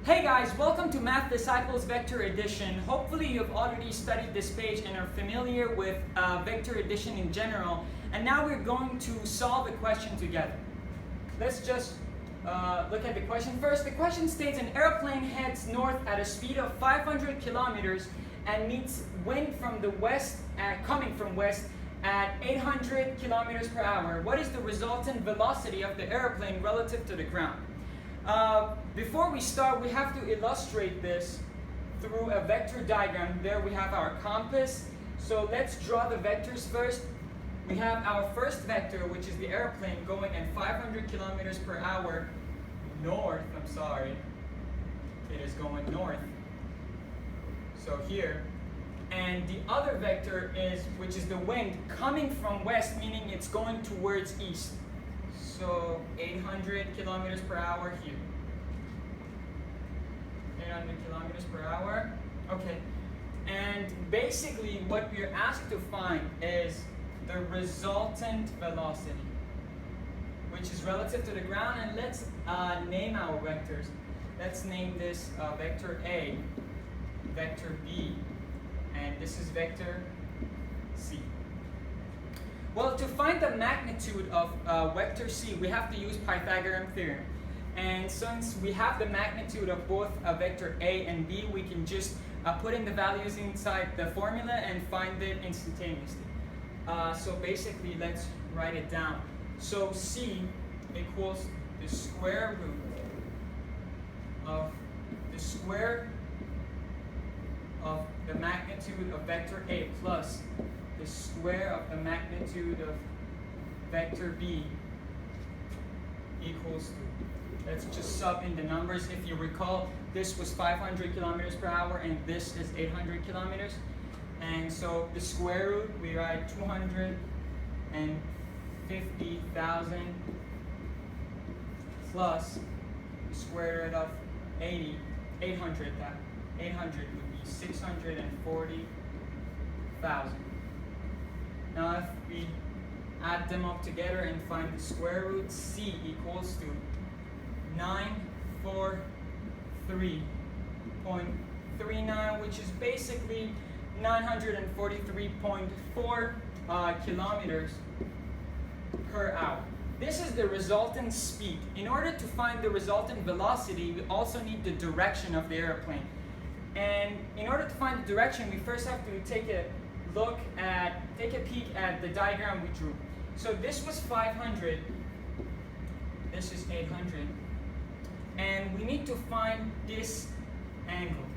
Hey guys, welcome to Math Disciples Vector Addition. Hopefully you've already studied this page and are familiar with vector addition in general. And now we're going to solve a question together. Let's just look at the question first. The question states an airplane heads north at a speed of 500 kilometers and meets wind from the west, coming from west at 800 kilometers per hour. What is the resultant velocity of the airplane relative to the ground? Before we start, we have to illustrate this through a vector diagram. There we have our compass. So let's draw the vectors first. We have our first vector, which is the airplane going at 500 kilometers per hour north. It is going north. So here. And the other vector is, which is the wind coming from west, meaning it's going towards east. So 800 kilometers per hour here. 800 kilometers per hour. Okay. And basically what we're asked to find is the resultant velocity, which is relative to the ground. And let's name our vectors. Let's name this vector A, vector B, and this is vector C. Well, to find the magnitude of vector C, we have to use Pythagorean theorem. And since we have the magnitude of both vector A and B, we can just put in the values inside the formula and find it instantaneously. So basically, let's write it down. So C equals the square root of the square of the magnitude of vector A plus the square of the magnitude of vector B equals to, let's just sub in the numbers. If you recall, this was 500 kilometers per hour and this is 800 kilometers. And so the square root, we write 250,000 plus the square root of 800. That 800 would be 640,000. Now if we add them up together and find the square root, C equals to 943.39, which is basically 943.4 kilometers per hour. This is the resultant speed. In order to find the resultant velocity, we also need the direction of the airplane. And in order to find the direction, we first have to take a peek at the diagram we drew. So this was 500, this is 800, and we need to find this angle.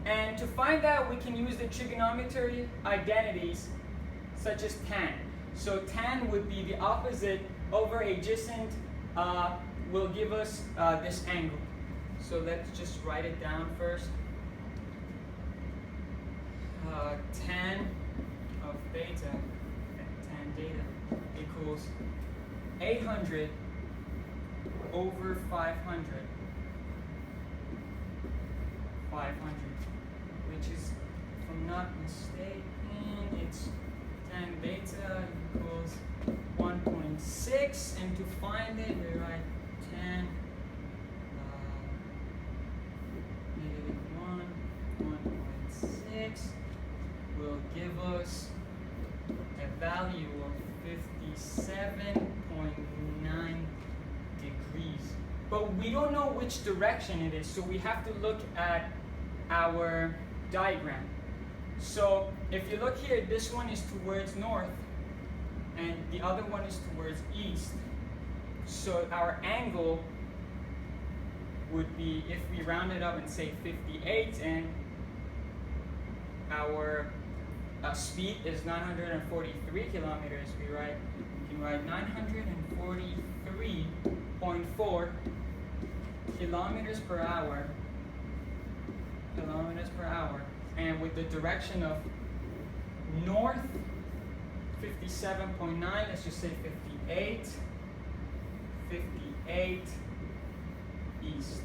And to find that, we can use the trigonometry identities such as tan. So tan would be the opposite over adjacent, will give us this angle. So let's just write it down first. Tan of theta, tan theta equals 800 over 500, which is, if I'm not mistaken, it's tan theta equals 1.6, and to find it, we write tan -1.6 will give us a value of 57.9 degrees. But we don't know which direction it is, so we have to look at our diagram. So if you look here, this one is towards north and the other one is towards east. So our angle would be, if we round it up and say 58, and our speed is 943 kilometers, we can write 943.4 kilometers per hour, and with the direction of north 57.9, let's just say 58 east.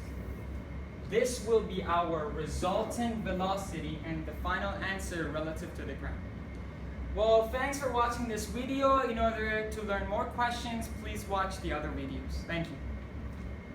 This will be our resultant velocity and the final answer relative to the ground. Well, thanks for watching this video. In order to learn more questions, please watch the other videos. Thank you.